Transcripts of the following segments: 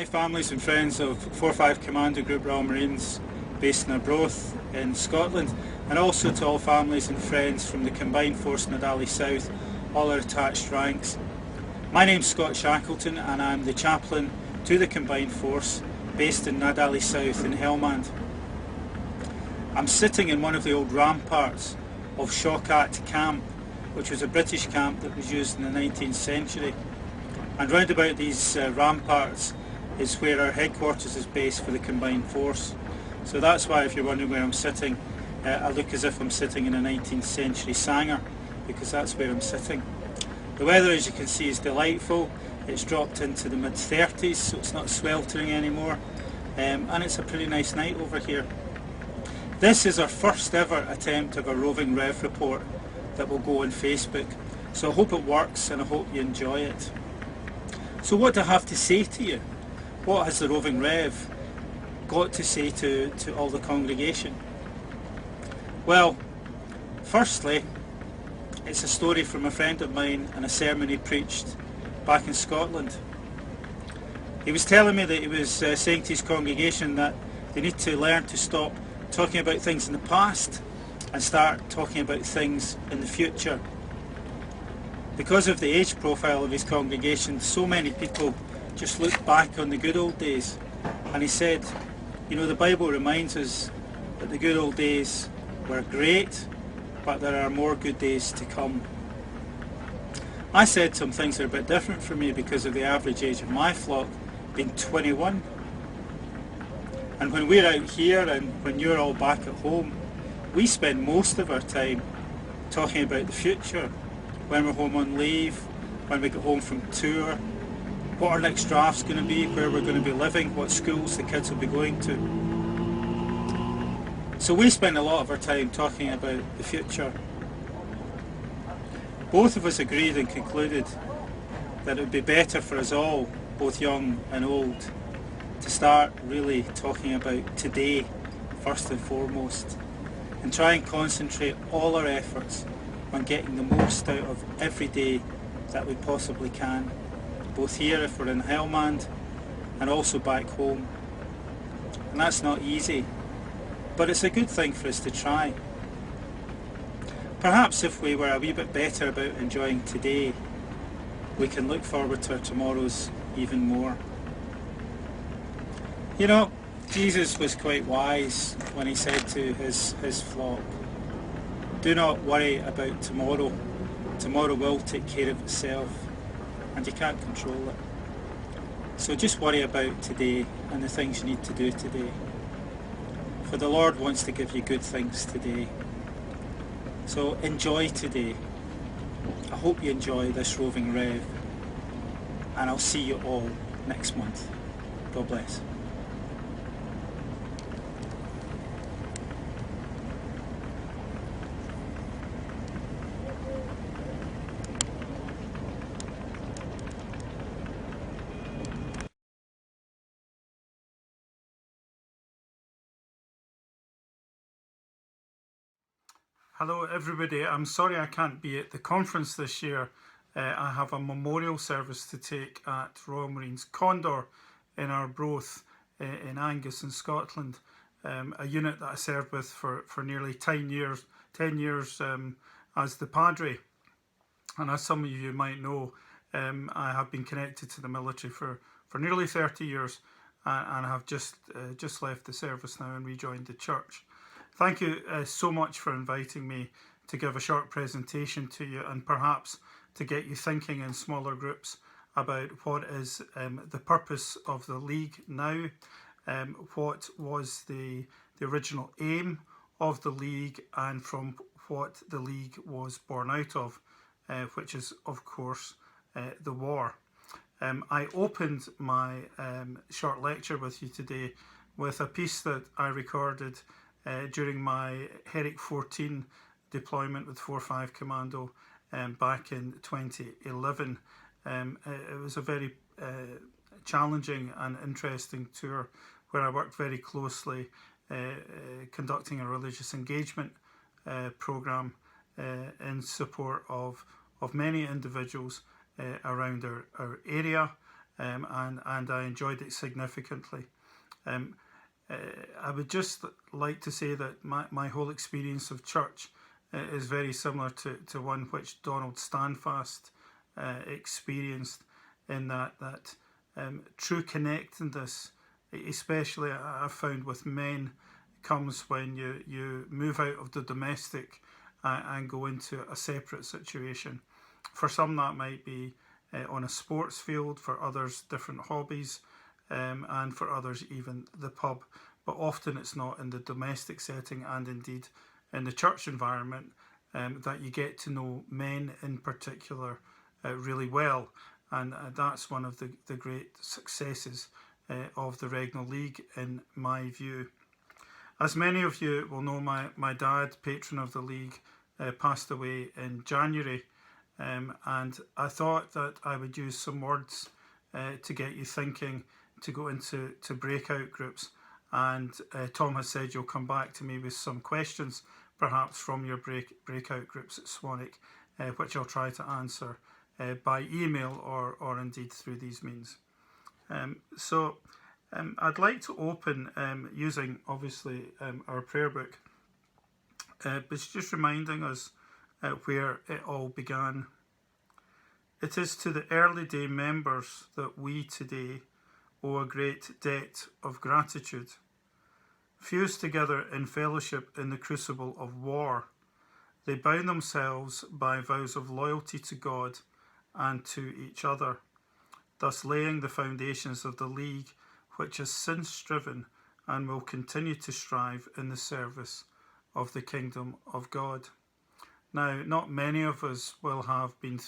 families and friends of 4-5 Commando Group Royal Marines based in Arbroath in Scotland, and also to all families and friends from the Combined Force Nadali South, all our attached ranks. My name's Scott Shackleton and I'm the chaplain to the Combined Force based in Nadali South in Helmand. I'm sitting in one of the old ramparts of Shackleton Camp, which was a British camp that was used in the 19th century. And round about these ramparts is where our headquarters is based for the Combined Force. So that's why, if you're wondering where I'm sitting, I look as if I'm sitting in a 19th century sanger, because that's where I'm sitting. The weather, as you can see, is delightful. It's dropped into the mid-30s, so it's not sweltering anymore, and it's a pretty nice night over here. This is our first ever attempt of a roving Rev report that will go on Facebook, so I hope it works and I hope you enjoy it. So what do I have to say to you? What has the roving Rev got to say to all the congregation? Well, firstly, it's a story from a friend of mine and a sermon he preached back in Scotland. He was telling me that he was saying to his congregation that they need to learn to stop talking about things in the past and start talking about things in the future. Because of the age profile of his congregation, so many people just look back on the good old days. And he said, you know, the Bible reminds us that the good old days were great, but there are more good days to come. I said some things that are a bit different for me because of the average age of my flock being 21. And when we're out here and when you're all back at home, we spend most of our time talking about the future. When we're home on leave, when we get home from tour, what our next draft's going to be, where we're going to be living, what schools the kids will be going to. So we spend a lot of our time talking about the future. Both of us agreed and concluded that it would be better for us all, both young and old, to start really talking about today first and foremost, and try and concentrate all our efforts on getting the most out of every day that we possibly can, both here if we're in Helmand and also back home. And that's not easy, but it's a good thing for us to try. Perhaps if we were a wee bit better about enjoying today, we can look forward to our tomorrows even more. You know, Jesus was quite wise when he said to his flock, do not worry about tomorrow. Tomorrow will take care of itself, and you can't control it. So just worry about today and the things you need to do today. For the Lord wants to give you good things today. So enjoy today. I hope you enjoy this roving Rev, and I'll see you all next month. God bless. Hello everybody, I'm sorry I can't be at the conference this year. I have a memorial service to take at Royal Marines Condor in Arbroath in Angus in Scotland, a unit that I served with for nearly 10 years as the Padre. And as some of you might know, I have been connected to the military for nearly 30 years and I have just left the service now and rejoined the church. Thank you so much for inviting me to give a short presentation to you and perhaps to get you thinking in smaller groups about what is the purpose of the League now, what was the original aim of the League, and from what the League was born out of, which is of course the war. I opened my short lecture with you today with a piece that I recorded during my Herrick 14 deployment with 4-5 Commando back in 2011. It was a very challenging and interesting tour where I worked very closely conducting a religious engagement programme in support of many individuals around our area, and I enjoyed it significantly. I would just like to say that my whole experience of church is very similar to one which Donald Standfast experienced, in that true connectedness, especially I've found with men, comes when you move out of the domestic and go into a separate situation. For some that might be on a sports field, for others different hobbies, and for others even the pub. But often it's not in the domestic setting, and indeed in the church environment, that you get to know men in particular really well. And that's one of the great successes of the Regnal League, in my view. As many of you will know, my dad, patron of the league, passed away in January, and I thought that I would use some words to get you thinking, to go into breakout groups. And Tom has said you'll come back to me with some questions, perhaps from your breakout groups at Swanwick, which I'll try to answer by email or indeed through these means. So I'd like to open using, obviously, our prayer book, but it's just reminding us where it all began. It is to the early day members that we today owe a great debt of gratitude. Fused together in fellowship in the crucible of war, they bound themselves by vows of loyalty to God and to each other, thus laying the foundations of the League, which has since striven and will continue to strive in the service of the kingdom of God. Now, not many of us will have been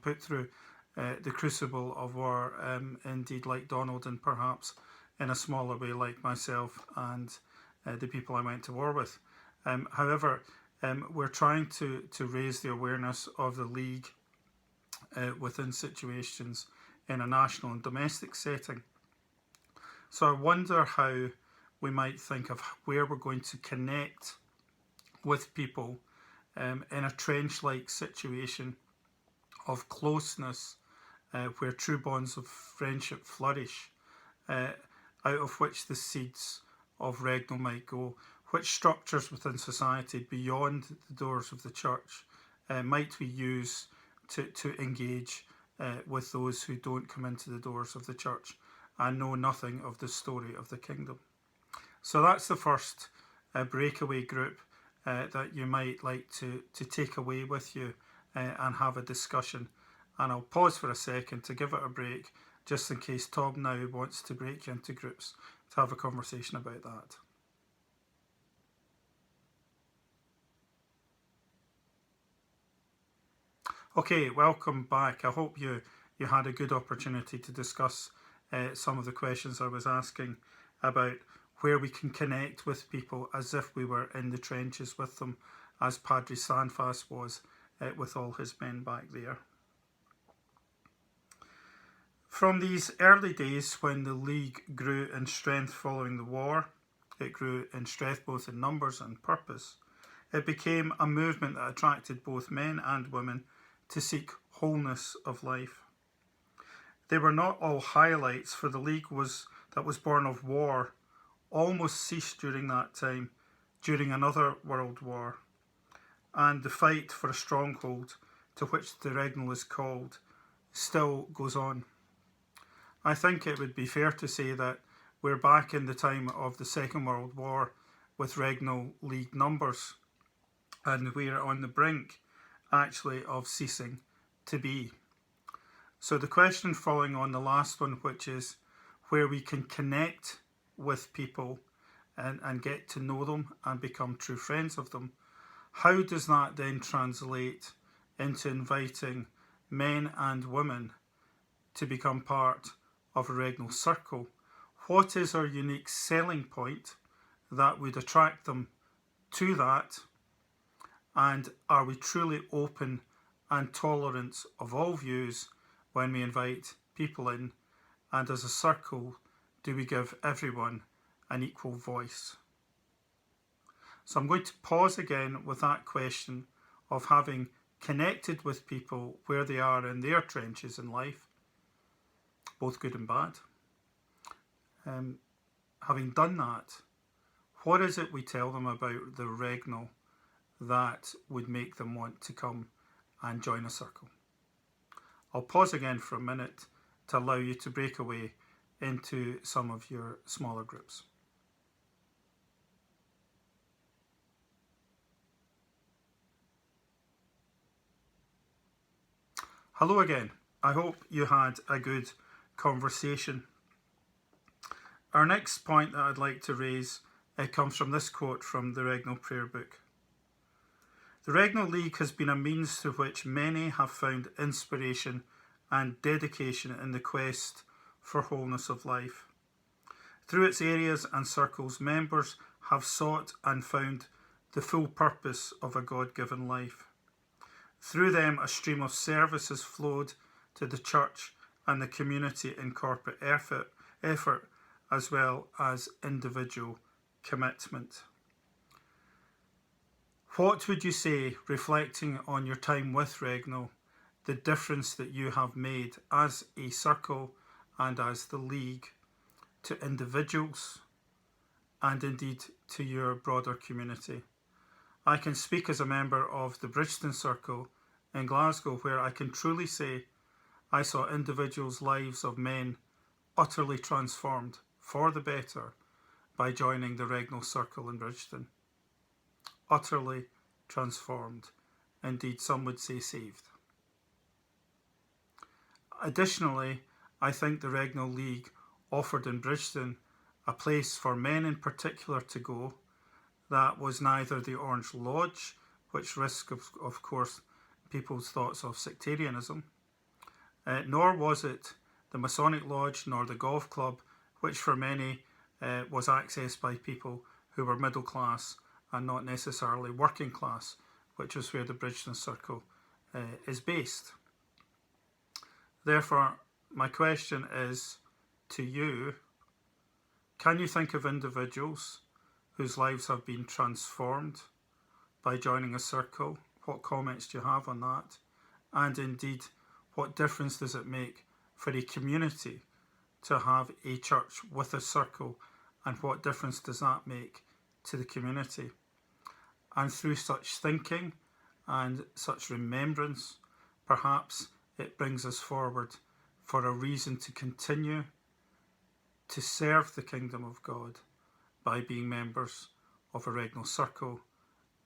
put through the crucible of war, indeed like Donald, and perhaps in a smaller way like myself and the people I went to war with. However, we're trying to raise the awareness of the League within situations in a national and domestic setting. So I wonder how we might think of where we're going to connect with people in a trench-like situation of closeness, where true bonds of friendship flourish, out of which the seeds of Regnal might go. Which structures within society beyond the doors of the church might we use to engage with those who don't come into the doors of the church and know nothing of the story of the kingdom? So that's the first breakaway group that you might like to take away with you and have a discussion. And I'll pause for a second to give it a break, just in case Tom now wants to break you into groups to have a conversation about that. Okay, welcome back. I hope you had a good opportunity to discuss some of the questions I was asking about where we can connect with people as if we were in the trenches with them, as Padre Standfast was with all his men back there. From these early days when the League grew in strength following the war, it grew in strength both in numbers and purpose. It became a movement that attracted both men and women to seek wholeness of life. They were not all highlights, for the League that was born of war almost ceased during that time, during another world war, and the fight for a stronghold, to which the Regnal is called, still goes on. I think it would be fair to say that we're back in the time of the Second World War with Regnal League numbers, and we're on the brink actually of ceasing to be. So the question following on the last one, which is where we can connect with people and get to know them and become true friends of them, how does that then translate into inviting men and women to become part of a Regnal circle? What is our unique selling point that would attract them to that? And are we truly open and tolerant of all views when we invite people in? And as a circle, do we give everyone an equal voice? So I'm going to pause again with that question of having connected with people where they are in their trenches in life, both good and bad. Having done that, what is it we tell them about the Regnal that would make them want to come and join a circle? I'll pause again for a minute to allow you to break away into some of your smaller groups. Hello again. I hope you had a good conversation. Our next point that I'd like to raise comes from this quote from the Regnal Prayer Book. The Regnal League has been a means through which many have found inspiration and dedication in the quest for wholeness of life. Through its areas and circles, members have sought and found the full purpose of a God-given life. Through them, a stream of service has flowed to the church and the community in corporate effort as well as individual commitment. What would you say, reflecting on your time with Regnal, the difference that you have made as a circle and as the League to individuals and indeed to your broader community? I can speak as a member of the Bridgeton Circle in Glasgow, where I can truly say I saw individuals' lives of men utterly transformed for the better by joining the Regnal Circle in Bridgeton. Utterly transformed. Indeed, some would say saved. Additionally, I think the Regnal League offered in Bridgeton a place for men in particular to go that was neither the Orange Lodge, which risked, of course, people's thoughts of sectarianism, nor was it the Masonic Lodge nor the golf club, which for many was accessed by people who were middle class and not necessarily working class, which is where the Bridgeton Circle is based. Therefore, my question is to you, can you think of individuals whose lives have been transformed by joining a circle? What comments do you have on that? And indeed, what difference does it make for a community to have a church with a circle, and what difference does that make to the community? And through such thinking and such remembrance, perhaps it brings us forward for a reason to continue to serve the kingdom of God by being members of a Regnal Circle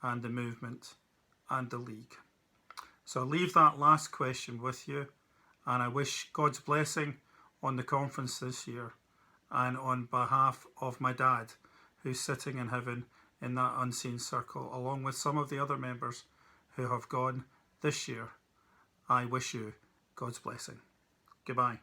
and the movement and the League. So I'll leave that last question with you, and I wish God's blessing on the conference this year, and on behalf of my dad, who's sitting in heaven in that unseen circle, along with some of the other members who have gone this year, I wish you God's blessing. Goodbye.